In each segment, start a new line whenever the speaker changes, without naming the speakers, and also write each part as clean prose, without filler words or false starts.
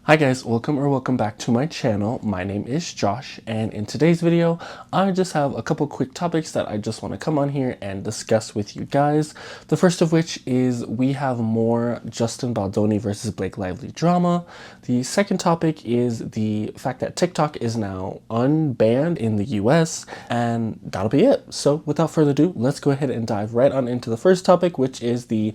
Hi guys, welcome back to my channel. My name is Josh, and in today's video, I just have a couple quick topics that I just want to come on here and discuss with you guys. The first of which is we have more Justin Baldoni versus Blake Lively drama. The second topic is the fact that TikTok is now unbanned in the US, and that'll be it. So without further ado, let's go ahead and dive right on into the first topic, which is the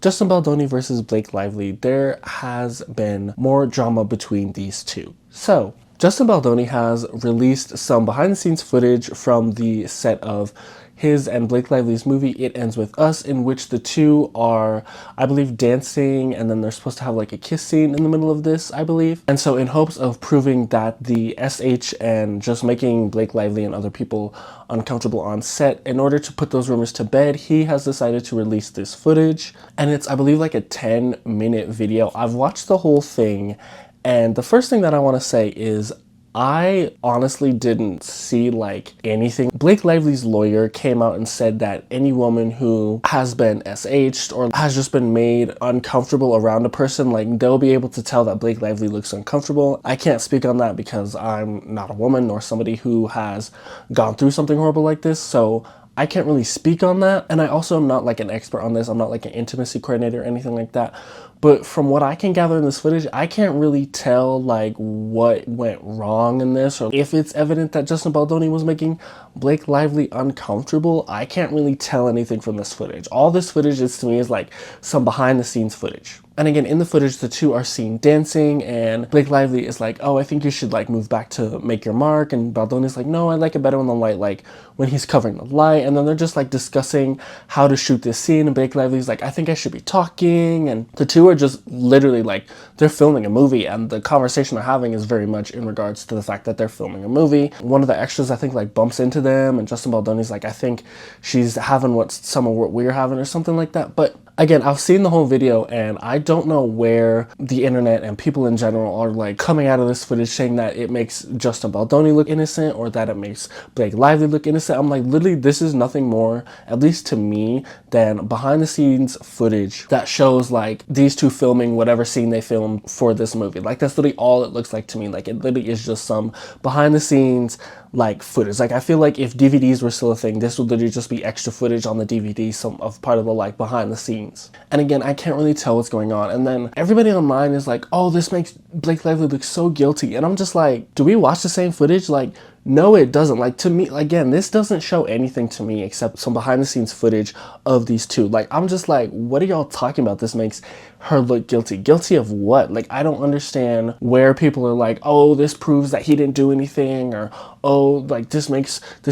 Justin Baldoni versus Blake Lively. There has been more drama between these two. So, Justin Baldoni has released some behind the scenes footage from the set of his and Blake Lively's movie It Ends With Us, in which the two are, I believe, dancing, and then they're supposed to have like a kiss scene in the middle of this, I believe. And so in hopes of proving that the SH and just making Blake Lively and other people uncomfortable on set, in order to put those rumors to bed, he has decided to release this footage. And it's, I believe, like a 10-minute video. I've watched the whole thing, and the first thing that I want to say is I honestly didn't see like anything. Blake Lively's lawyer came out and said that any woman who has been SH'd or has just been made uncomfortable around a person, like they'll be able to tell that Blake Lively looks uncomfortable. I can't speak on that because I'm not a woman nor somebody who has gone through something horrible like this, so I can't really speak on that. And I also am not like an expert on this. I'm not like an intimacy coordinator or anything like that. But from what I can gather in this footage, I can't really tell like what went wrong in this, or if it's evident that Justin Baldoni was making Blake Lively uncomfortable. I can't really tell anything from this footage. All this footage is to me is like some behind the scenes footage. And again, in the footage, the two are seen dancing, and Blake Lively is like, oh, I think you should like move back to make your mark. And Baldoni's like, no, I like it better when the light, like when he's covering the light. And then they're just like discussing how to shoot this scene. And Blake Lively's like, I think I should be talking. And the two are just literally like, they're filming a movie. And the conversation they're having is very much in regards to the fact that they're filming a movie. One of the extras, I think, like bumps into them. And Justin Baldoni's like, I think she's having some of what we're having or something like that. But again, I've seen the whole video, and I don't know where the internet and people in general are like coming out of this footage saying that it makes Justin Baldoni look innocent or that it makes Blake Lively look innocent. I'm like, literally, this is nothing more, at least to me, than behind the scenes footage that shows like these two filming whatever scene they filmed for this movie. Like that's literally all it looks like to me. Like it literally is just some behind the scenes like footage. Like I feel like if DVDs were still a thing, this would literally just be extra footage on the DVD, some of part of the like behind the scenes. And again, I can't really tell what's going on. And then everybody online is like, oh, this makes Blake Lively look so guilty. And I'm just like, do we watch the same footage? Like, no, it doesn't. Like, to me, again, this doesn't show anything to me except some behind the scenes footage of these two. Like, I'm just like, what are y'all talking about? This makes her look guilty. Guilty of what? Like, I don't understand where people are like, oh, this proves that he didn't do anything, or oh, like this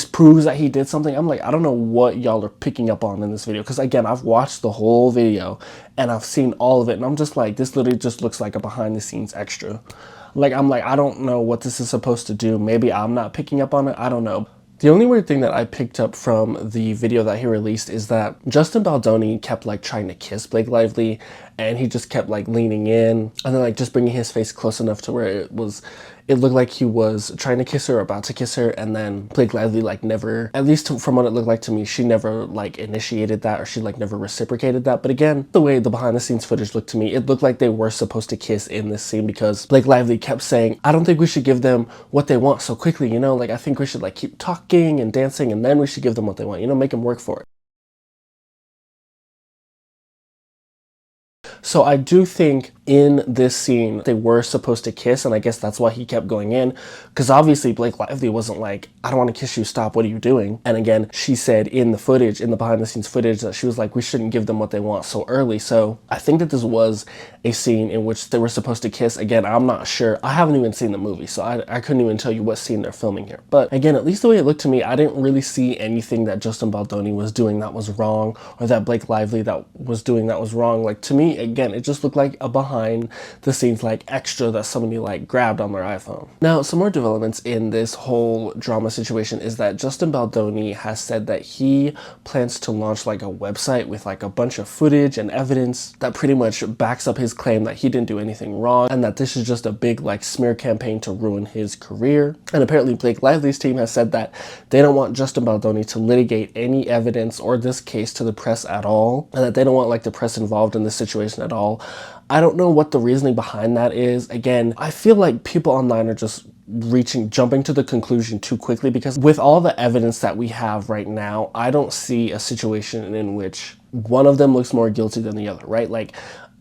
proves that he did something. I'm like, I don't know what y'all are picking up on in this video, because again, I've watched the whole video and I've seen all of it, and I'm just like, this literally just looks like a behind the scenes extra. Like, I'm like, I don't know what this is supposed to do. Maybe I'm not picking up on it. I don't know. The only weird thing that I picked up from the video that he released is that Justin Baldoni kept like trying to kiss Blake Lively, and he just kept like leaning in and then like just bringing his face close enough to where it looked like he was trying to kiss her, about to kiss her, and then Blake Lively like never, at least from what it looked like to me, she never like initiated that, or she like never reciprocated that. But again, the way the behind the scenes footage looked to me, it looked like they were supposed to kiss in this scene, because Blake Lively kept saying, I don't think we should give them what they want so quickly, you know, like I think we should like keep talking and dancing, and then we should give them what they want, you know, make them work for it. So I do think in this scene they were supposed to kiss, and I guess that's why he kept going in, because obviously Blake Lively wasn't like, I don't want to kiss you, stop, what are you doing? And again, she said in the footage, in the behind the scenes footage, that she was like, we shouldn't give them what they want so early. So I think that this was a scene in which they were supposed to kiss. Again, I'm not sure, I haven't even seen the movie, so I couldn't even tell you what scene they're filming here. But again, at least the way it looked to me, I didn't really see anything that Justin Baldoni was doing that was wrong, or that Blake Lively that was doing that was wrong. Like, to me, again, it just looked like a behind the scenes like extra that somebody like grabbed on their iPhone. Now, some more developments in this whole drama situation is that Justin Baldoni has said that he plans to launch like a website with like a bunch of footage and evidence that pretty much backs up his claim that he didn't do anything wrong, and that this is just a big like smear campaign to ruin his career. And apparently Blake Lively's team has said that they don't want Justin Baldoni to litigate any evidence or this case to the press at all, and that they don't want like the press involved in this situation at all. I don't know what the reasoning behind that is. Again, I feel like people online are just jumping to the conclusion too quickly, because with all the evidence that we have right now, I don't see a situation in which one of them looks more guilty than the other, right? Like,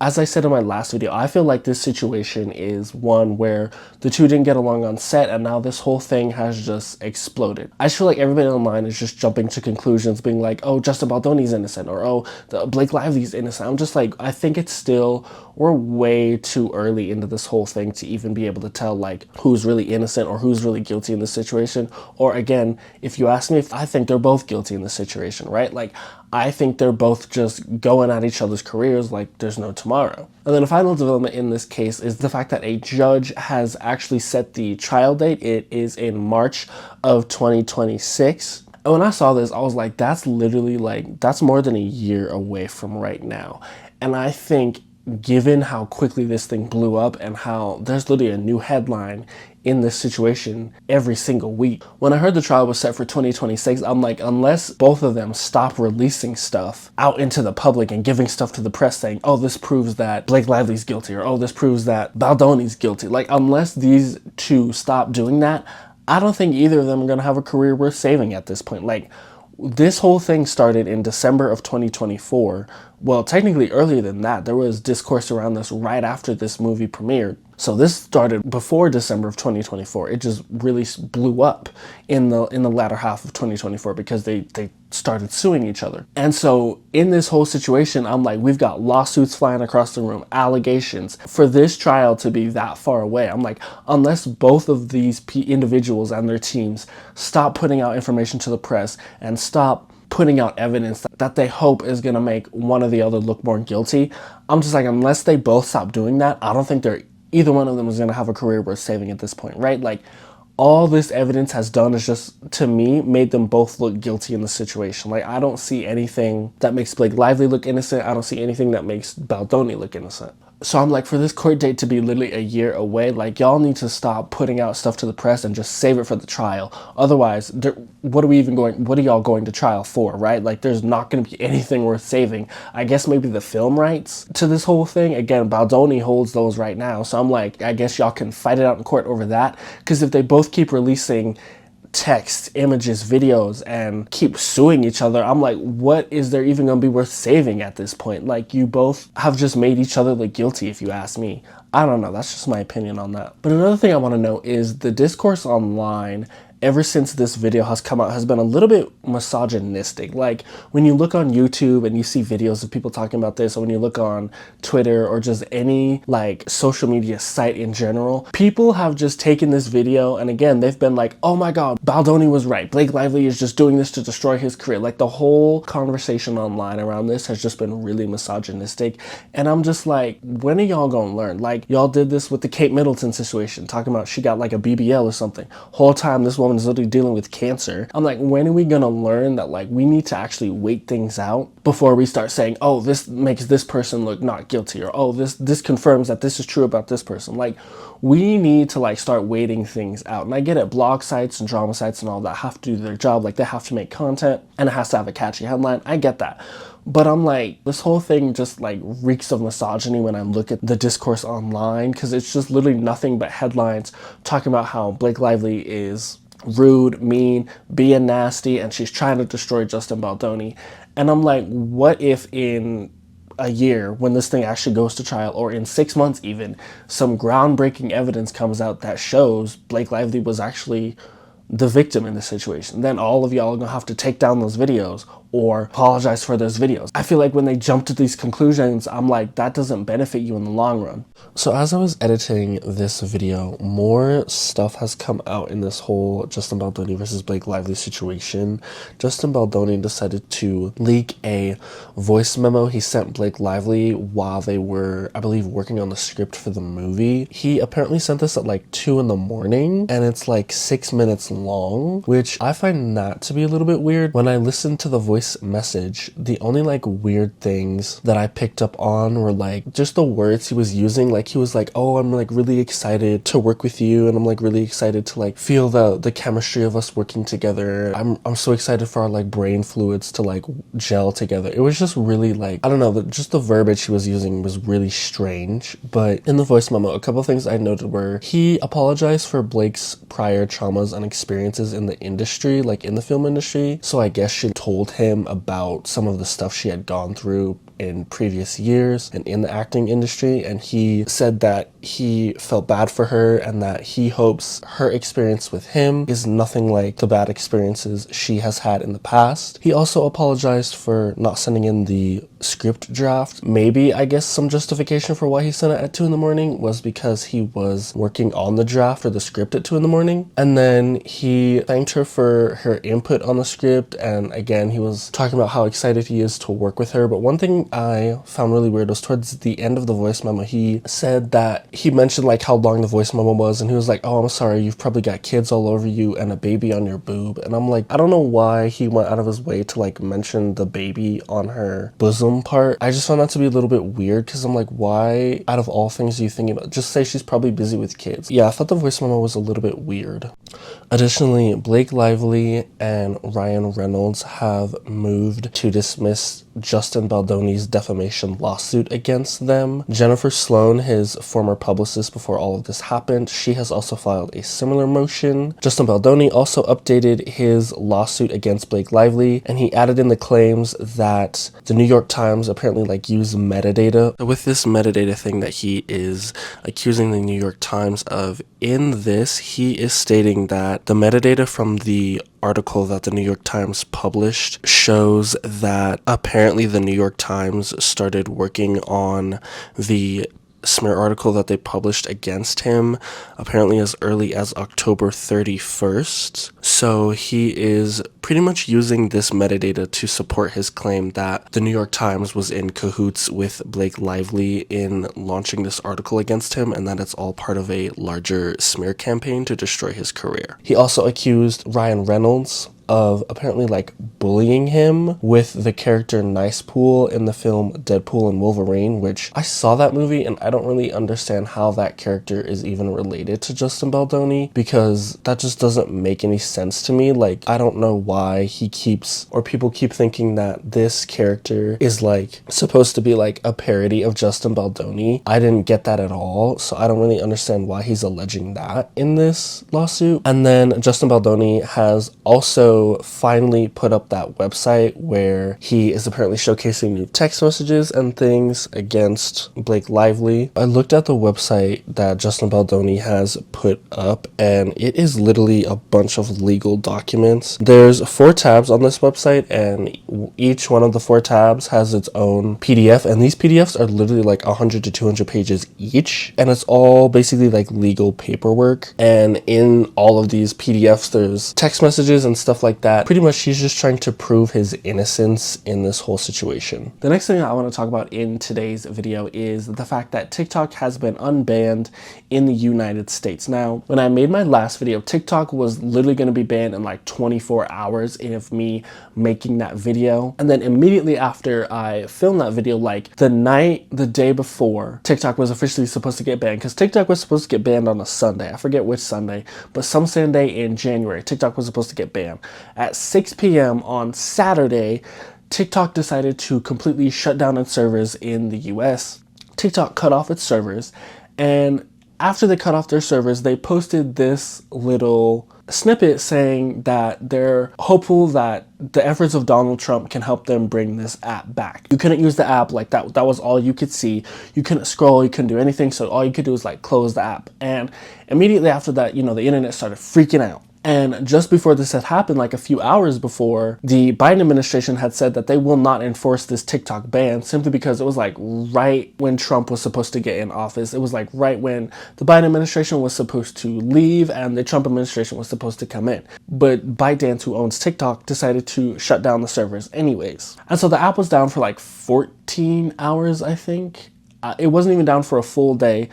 as I said in my last video, I feel like this situation is one where the two didn't get along on set, and now this whole thing has just exploded. I just feel like everybody online is just jumping to conclusions, being like, oh, Justin Baldoni's innocent, or oh, Blake Lively's innocent. I'm just like, I think it's still, we're way too early into this whole thing to even be able to tell like who's really innocent or who's really guilty in this situation. Or again, if you ask me, if I think they're both guilty in this situation, right? Like, I think they're both just going at each other's careers like there's no tomorrow. And then the final development in this case is the fact that a judge has actually set the trial date. It is in March of 2026. And when I saw this, I was like, that's literally like, that's more than a year away from right now. And I think given how quickly this thing blew up and how there's literally a new headline in this situation every single week. When I heard the trial was set for 2026, I'm like, unless both of them stop releasing stuff out into the public and giving stuff to the press saying, oh, this proves that Blake Lively's guilty, or oh, this proves that Baldoni's guilty. Like, unless these two stop doing that, I don't think either of them are gonna have a career worth saving at this point. Like, this whole thing started in December of 2024. Well, technically earlier than that. There was discourse around this right after this movie premiered. So this started before December of 2024. It just really blew up in the latter half of 2024 because they started suing each other. And so in this whole situation, I'm like, we've got lawsuits flying across the room, allegations. For this trial to be that far away, I'm like, unless both of these individuals and their teams stop putting out information to the press and stop putting out evidence that they hope is going to make one or the other look more guilty, I'm just like, unless they both stop doing that, I don't think either one of them is going to have a career worth saving at this point, right? Like, all this evidence has done is just, to me, made them both look guilty in the situation. Like, I don't see anything that makes Blake Lively look innocent. I don't see anything that makes Baldoni look innocent. So I'm like, for this court date to be literally a year away, like, y'all need to stop putting out stuff to the press and just save it for the trial. Otherwise, what are y'all going to trial for, right? Like, there's not going to be anything worth saving. I guess maybe the film rights to this whole thing. Again, Baldoni holds those right now. So I'm like, I guess y'all can fight it out in court over that. Because if they both keep releasing text, images, videos, and keep suing each other, I'm like, what is there even gonna be worth saving at this point? Like, you both have just made each other look guilty, if you ask me. I don't know, that's just my opinion on that. But another thing I want to know is the discourse online ever since this video has come out has been a little bit misogynistic. Like, when you look on YouTube and you see videos of people talking about this, or when you look on Twitter or just any like social media site in general, people have just taken this video and again, they've been like, oh my God, Baldoni was right. Blake Lively is just doing this to destroy his career. Like, the whole conversation online around this has just been really misogynistic. And I'm just like, when are y'all gonna learn? Like, y'all did this with the Kate Middleton situation, talking about she got like a BBL or something. Whole time this woman is literally dealing with cancer. I'm like, when are we gonna learn that like we need to actually wait things out before we start saying, oh, this makes this person look not guilty, or oh, this confirms that this is true about this person? Like, we need to like start waiting things out. And I get it, blog sites and drama sites and all that have to do their job. Like, they have to make content and it has to have a catchy headline. I get that. But I'm like, this whole thing just like reeks of misogyny when I look at the discourse online, because it's just literally nothing but headlines talking about how Blake Lively is rude, mean, being nasty, and she's trying to destroy Justin Baldoni. And I'm like, what if in a year, when this thing actually goes to trial, or in 6 months even, some groundbreaking evidence comes out that shows Blake Lively was actually the victim in this situation? Then all of y'all are gonna have to take down those videos or apologize for those videos. I feel like when they jump to these conclusions, I'm like, that doesn't benefit you in the long run. So as I was editing this video, more stuff has come out in this whole Justin Baldoni versus Blake Lively situation. Justin Baldoni decided to leak a voice memo he sent Blake Lively while they were, I believe, working on the script for the movie. He apparently sent this at like 2 in the morning, and it's like 6 minutes long, which I find that to be a little bit weird. When I listened to the voice voice message, the only like weird things that I picked up on were like just the words he was using. Like he was like, oh, I'm like really excited to work with you, and I'm like really excited to like feel the chemistry of us working together. I'm so excited for our like brain fluids to like gel together. It was just really like, I don't know, just the verbiage he was using was really strange. But in the voice memo, a couple things I noted were he apologized for Blake's prior traumas and experiences in the industry, like in the film industry. So I guess she told him about some of the stuff she had gone through in previous years and in the acting industry, and he said that he felt bad for her and that he hopes her experience with him is nothing like the bad experiences she has had in the past. He also apologized for not sending in the script draft. Maybe, I guess, some justification for why he sent it at 2 in the morning was because he was working on the draft or the script at 2 in the morning. And then he thanked her for her input on the script, and again he was talking about how excited he is to work with her. But one thing I found really weird was towards the end of the voice memo, he said that he mentioned like how long the voice memo was, and he was like, oh, I'm sorry, you've probably got kids all over you and a baby on your boob. And I'm like, I don't know why he went out of his way to like mention the baby on her bosom part. I just found that to be a little bit weird, because I'm like, why out of all things are you thinking about? Just say she's probably busy with kids. Yeah, I thought the voice memo was a little bit weird. Additionally, Blake Lively and Ryan Reynolds have moved to dismiss Justin Baldoni's defamation lawsuit against them. Jennifer Sloan, his former publicist before all of this happened, she has also filed a similar motion. Justin Baldoni also updated his lawsuit against Blake Lively, and he added in the claims that the New York Times apparently like used metadata. With this metadata thing that he is accusing the New York Times of, in this, he is stating that the metadata from the article that the New York Times published shows that apparently the New York Times started working on the smear article that they published against him apparently as early as October 31st. So he is pretty much using this metadata to support his claim that the New York Times was in cahoots with Blake Lively in launching this article against him, and that it's all part of a larger smear campaign to destroy his career. He also accused Ryan Reynolds of apparently like bullying him with the character Nice Pool in the film Deadpool and Wolverine, which I saw that movie and I don't really understand how that character is even related to Justin Baldoni, because that just doesn't make any sense to me. Like, I don't know why he keeps, or people keep thinking that this character is like supposed to be like a parody of Justin Baldoni. I didn't get that at all, so I don't really understand why he's alleging that in this lawsuit. And then Justin Baldoni has also finally put up that website where he is apparently showcasing new text messages and things against Blake Lively. I looked at the website that Justin Baldoni has put up, and it is literally a bunch of legal documents. There's 4 tabs on this website, and each one of the 4 tabs has its own PDF, and these PDFs are literally like 100 to 200 pages each, and it's all basically like legal paperwork. And in all of these PDFs there's text messages and stuff like that. Pretty much he's just trying to prove his innocence in this whole situation. The next thing I want to talk about in today's video is the fact that TikTok has been unbanned in the United States. Now, when I made my last video, TikTok was literally going to be banned in like 24 hours of me making that video. And then immediately after I filmed that video, like the day before, TikTok was officially supposed to get banned, because TikTok was supposed to get banned on a Sunday. I forget which Sunday, but some Sunday in January, TikTok was supposed to get banned. At 6 p.m. on Saturday, TikTok decided to completely shut down its servers in the US. TikTok cut off its servers, and after they cut off their servers, they posted this little snippet saying that they're hopeful that the efforts of Donald Trump can help them bring this app back. You couldn't use the app, like that was all you could see. You couldn't scroll, you couldn't do anything, so all you could do was like close the app. And immediately after that, the internet started freaking out. And just before this had happened, like a few hours before, the Biden administration had said that they will not enforce this TikTok ban, simply because it was like right when Trump was supposed to get in office. It was like right when the Biden administration was supposed to leave and the Trump administration was supposed to come in. But ByteDance, who owns TikTok, decided to shut down the servers anyways. And so the app was down for like 14 hours, I think. It wasn't even down for a full day.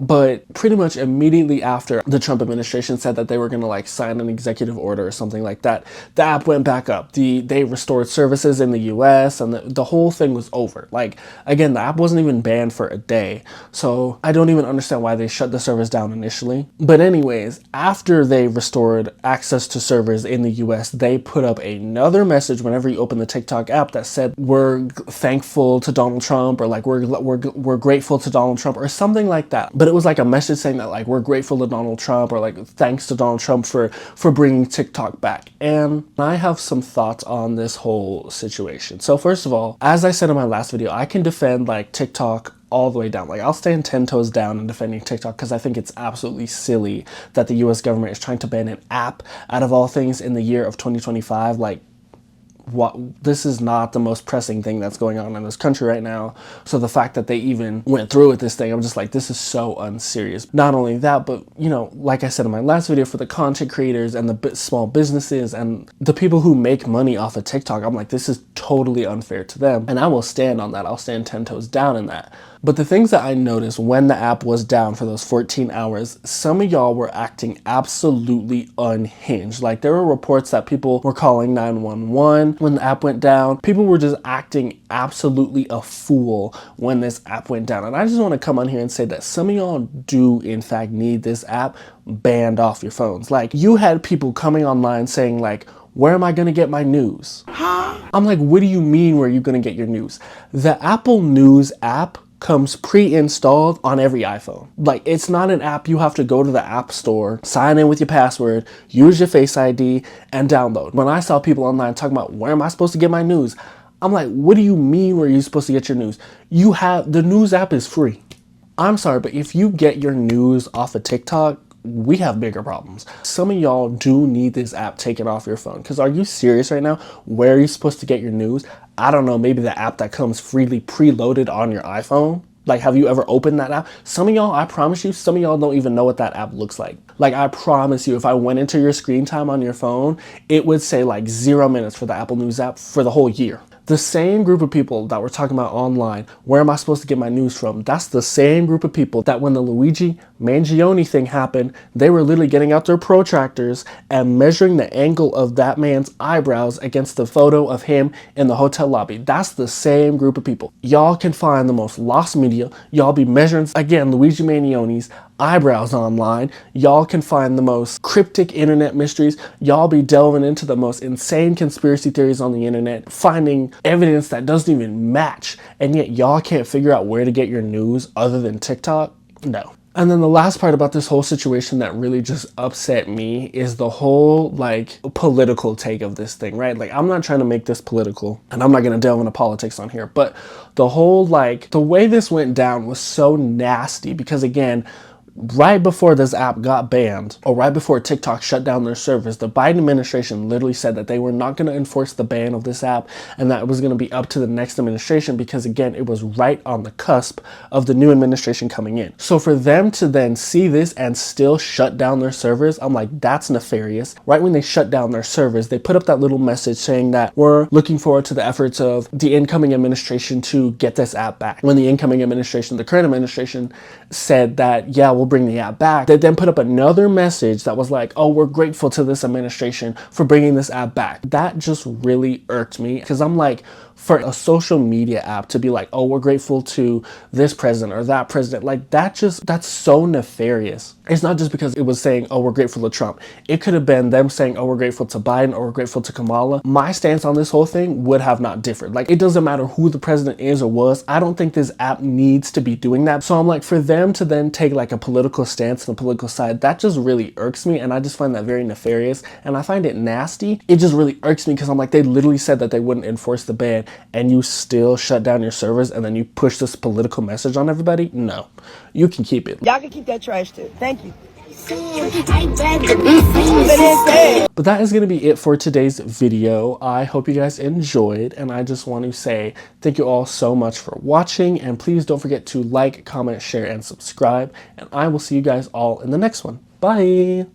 But pretty much immediately after the Trump administration said that they were going to like sign an executive order or something like that, the app went back up. They restored services in the US, and the whole thing was over. Like, again, the app wasn't even banned for a day. So I don't even understand why they shut the service down initially. But anyways, after they restored access to servers in the US, they put up another message whenever you open the TikTok app that said, we're thankful to Donald Trump, or like we're grateful to Donald Trump, or something like that. But it was like a message saying that like we're grateful to Donald Trump, or like thanks to Donald Trump for bringing TikTok back. And I have some thoughts on this whole situation. So first of all, as I said in my last video, I can defend like TikTok all the way down. Like, I'll stand 10 toes down in defending TikTok because I think it's absolutely silly that the US government is trying to ban an app out of all things in the year of 2025. Like, what, this is not the most pressing thing that's going on in this country right now. So the fact that they even went through with this thing, I'm just like, this is so unserious. Not only that, but you know, like I said in my last video, for the content creators and the small businesses and the people who make money off of TikTok, I'm like, this is totally unfair to them. And I will stand on that. I'll stand 10 toes down in that. But the things that I noticed when the app was down for those 14 hours, some of y'all were acting absolutely unhinged. Like, there were reports that people were calling 911 when the app went down. People were just acting absolutely a fool when this app went down. And I just want to come on here and say that some of y'all do in fact need this app banned off your phones. Like, you had people coming online saying like, where am I going to get my news? I'm like, what do you mean where are you going to get your news? The Apple News app comes pre-installed on every iPhone. Like, it's not an app you have to go to the app store, sign in with your password, use your Face ID, and download. When I saw people online talking about where am I supposed to get my news, I'm like, what do you mean where you're supposed to get your news? You have, the news app is free. I'm sorry, but if you get your news off of TikTok, we have bigger problems. Some of y'all do need this app taken off your phone. Because are you serious right now? Where are you supposed to get your news? I don't know, maybe the app that comes freely preloaded on your iPhone. Like, have you ever opened that app? Some of y'all, I promise you, some of y'all don't even know what that app looks like. Like, I promise you, if I went into your screen time on your phone, it would say like 0 minutes for the Apple News app for the whole year. The same group of people that we're talking about online, where am I supposed to get my news from? That's the same group of people that when the Luigi Mangione thing happened, they were literally getting out their protractors and measuring the angle of that man's eyebrows against the photo of him in the hotel lobby. That's the same group of people. Y'all can find the most lost media. Y'all be measuring, again, Luigi Mangione's eyebrows online. Y'all can find the most cryptic internet mysteries. Y'all be delving into the most insane conspiracy theories on the internet, finding evidence that doesn't even match, and yet y'all can't figure out where to get your news other than TikTok? No. And then the last part about this whole situation that really just upset me is the whole like political take of this thing, right? Like, I'm not trying to make this political and I'm not going to delve into politics on here, but the whole like the way this went down was so nasty because, again, right before this app got banned, or right before TikTok shut down their service, the Biden administration literally said that they were not going to enforce the ban of this app and that it was going to be up to the next administration because, again, it was right on the cusp of the new administration coming in. So for them to then see this and still shut down their servers, I'm like, that's nefarious. Right when they shut down their servers, they put up that little message saying that we're looking forward to the efforts of the incoming administration to get this app back. When the incoming administration, the current administration, said that, yeah, we'll bring the app back, they then put up another message that was like, oh, we're grateful to this administration for bringing this app back. That just really irked me because I'm like, for a social media app to be like, oh, we're grateful to this president or that president, like that's so nefarious. It's not just because it was saying, oh, we're grateful to Trump. It could have been them saying, oh, we're grateful to Biden or we're grateful to Kamala. My stance on this whole thing would have not differed. Like, it doesn't matter who the president is or was. I don't think this app needs to be doing that. So I'm like, for them to then take like a political stance on the political side, that just really irks me. And I just find that very nefarious and I find it nasty. It just really irks me because I'm like, they literally said that they wouldn't enforce the ban and you still shut down your servers and then you push this political message on everybody? No, you can keep it.
Y'all can keep that trash too. Thank you.
But that is going to be it for today's video. I hope you guys enjoyed, and I just want to say thank you all so much for watching, and please don't forget to like, comment, share, and subscribe, and I will see you guys all in the next one. Bye!